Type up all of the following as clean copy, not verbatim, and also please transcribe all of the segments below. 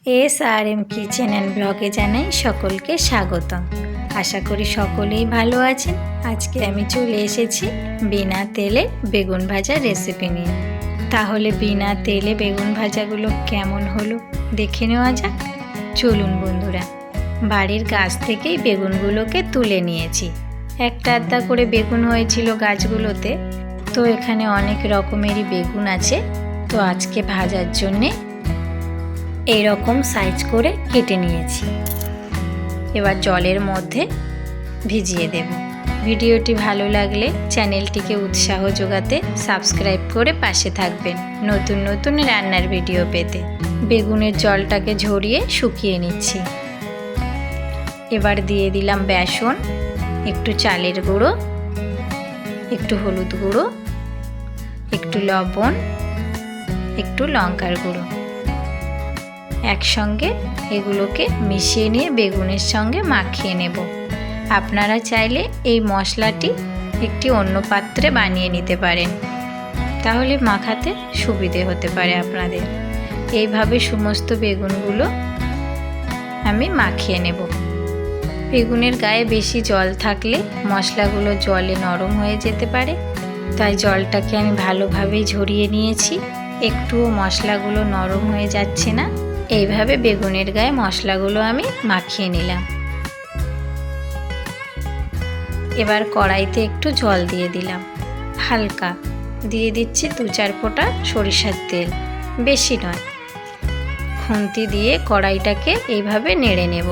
SRM kitchen and ব্লগে জানাই সকলকে স্বাগতম। আশা করি সকলেই ভালো আছেন। আজকে আমি চলে এসেছি বিনা তেলে বেগুন ভাজার রেসিপি নিয়ে। তাহলে বিনা তেলে বেগুন ভাজাগুলো কেমন হলো দেখে নেওয়া যাক। চলুন বন্ধুরা, বাড়ির গাছ থেকেই বেগুনগুলোকে তুলে নিয়েছি। একটা আধটা করে বেগুন হয়েছিল গাছগুলোতে, তো এখানে অনেক রকমেরই বেগুন আছে। তো আজকে ভাজার জন্যে এই রকম সাইজ করে কেটে নিয়েছি। এবার জলের মধ্যে ভিজিয়ে দেব। ভিডিওটি ভালো লাগলে চ্যানেলটিকে উৎসাহ যোগাতে সাবস্ক্রাইব করে পাশে থাকবেন নতুন নতুন রান্নার ভিডিও পেতে। বেগুনের জলটাকে ঝরিয়ে শুকিয়ে নিচ্ছি। এবার দিয়ে দিলাম বেসন, একটু চালের গুঁড়ো, একটু হলুদ গুঁড়ো, একটু লবণ, একটু লঙ্কার গুঁড়ো। একসঙ্গে এগুলোকে মিশিয়ে নিয়ে বেগুনের সঙ্গে মাখিয়ে নেব। আপনারা চাইলে এই মশলাটি একটি অন্য পাত্রে বানিয়ে নিতে পারেন, তাহলে মাখাতে সুবিধে হতে পারে আপনাদের। এইভাবে সমস্ত বেগুনগুলো আমি মাখিয়ে নেব। বেগুনের গায়ে বেশি জল থাকলে মশলাগুলো জলে নরম হয়ে যেতে পারে, তাই জলটাকে আমি ভালোভাবেই ঝরিয়ে নিয়েছি। একটুও মশলাগুলো নরম হয়ে যাচ্ছে না। এইভাবে বেগুনের গায়ে মশলাগুলো আমি মাখিয়ে নিলাম। এবার কড়াইতে একটু জল দিয়ে দিলাম, হালকা দিয়ে দিচ্ছি 2-4 ফোঁটা সরিষার তেল, বেশি নয়। খুন্তি দিয়ে কড়াইটাকে এইভাবে নেড়ে নেব।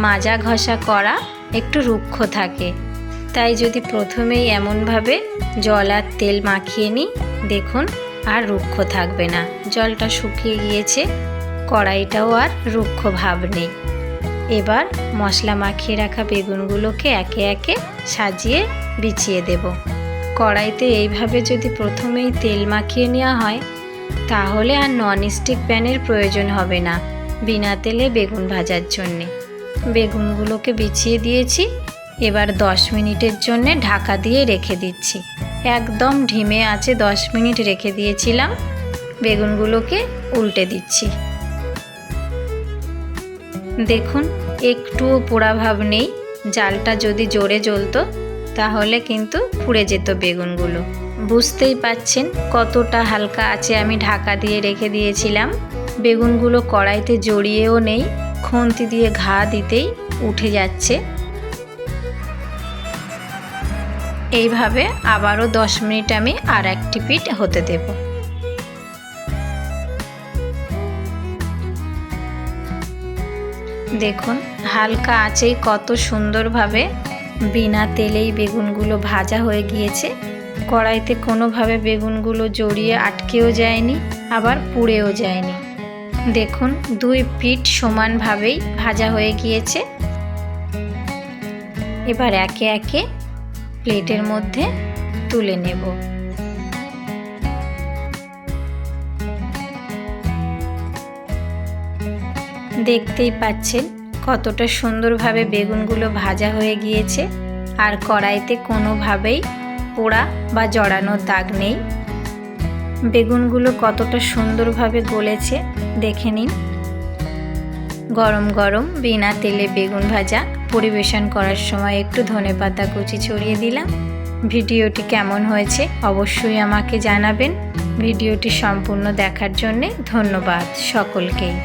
মাজা ঘষা করা একটু রুক্ষ থাকে, তাই যদি প্রথমেই এমনভাবে জল আর তেল মাখিয়ে নিই, দেখুন আর রুক্ষ থাকবে না। জলটা শুকিয়ে গিয়েছে, কড়াইটাও আর রুক্ষ ভাব নেই। এবার মশলা মাখিয়ে রাখা বেগুনগুলোকে একে একে সাজিয়ে বিছিয়ে দেব। কড়াইতে এইভাবে যদি প্রথমেই তেল মাখিয়ে নেওয়া হয়, তাহলে আর ননস্টিক প্যানের প্রয়োজন হবে না বিনা তেলে বেগুন ভাজার জন্যে। বেগুনগুলোকে বিছিয়ে দিয়েছি। এবার 10 মিনিটের জন্যে ঢাকা দিয়ে রেখে দিচ্ছি। একদম ঢিমে আঁচে 10 মিনিট রেখে দিয়েছিলাম। বেগুনগুলোকে উল্টে দিচ্ছি। দেখুন একটুও পোড়া ভাব নেই। জালটা যদি জোরে জ্বলতো তাহলে কিন্তু পুড়ে যেত বেগুনগুলো। বুঝতেই পাচ্ছেন কতটা হালকা আছে আমি ঢাকা দিয়ে রেখে দিয়েছিলাম। বেগুনগুলো কড়াইতে জড়িয়েও নেই, খুন্তি দিয়ে ঘা দিতেই উঠে যাচ্ছে। এইভাবে আবারও 10 মিনিট আমি আর একটি পিঠ হতে দেব। দেখুন হালকা আঁচেই কত সুন্দরভাবে বিনা তেলেই বেগুনগুলো ভাজা হয়ে গিয়েছে। কড়াইতে কোনোভাবে বেগুনগুলো জড়িয়ে আটকেও যায়নি, আবার পুড়েও যায়নি। দেখুন 2 পিঠ সমানভাবেই ভাজা হয়ে গিয়েছে। এবার একে একে প্লেটের মধ্যে তুলে নেব। দেখতেই পাচ্ছেন কতটা সুন্দরভাবে বেগুনগুলো ভাজা হয়ে গিয়েছে, আর কড়াইতে কোনোভাবেই পোড়া বা জড়ানোর দাগ নেই। বেগুনগুলো কতটা সুন্দরভাবে গলেছে দেখে নিন। গরম গরম বিনা তেলে বেগুন ভাজা পরিবেশন করার সময় একটু ধনেপাতা কুচি ছড়িয়ে দিলাম। ভিডিওটি কেমন হয়েছে অবশ্যই আমাকে জানাবেন। ভিডিওটি সম্পূর্ণ দেখার জন্যে ধন্যবাদ সকলকেই।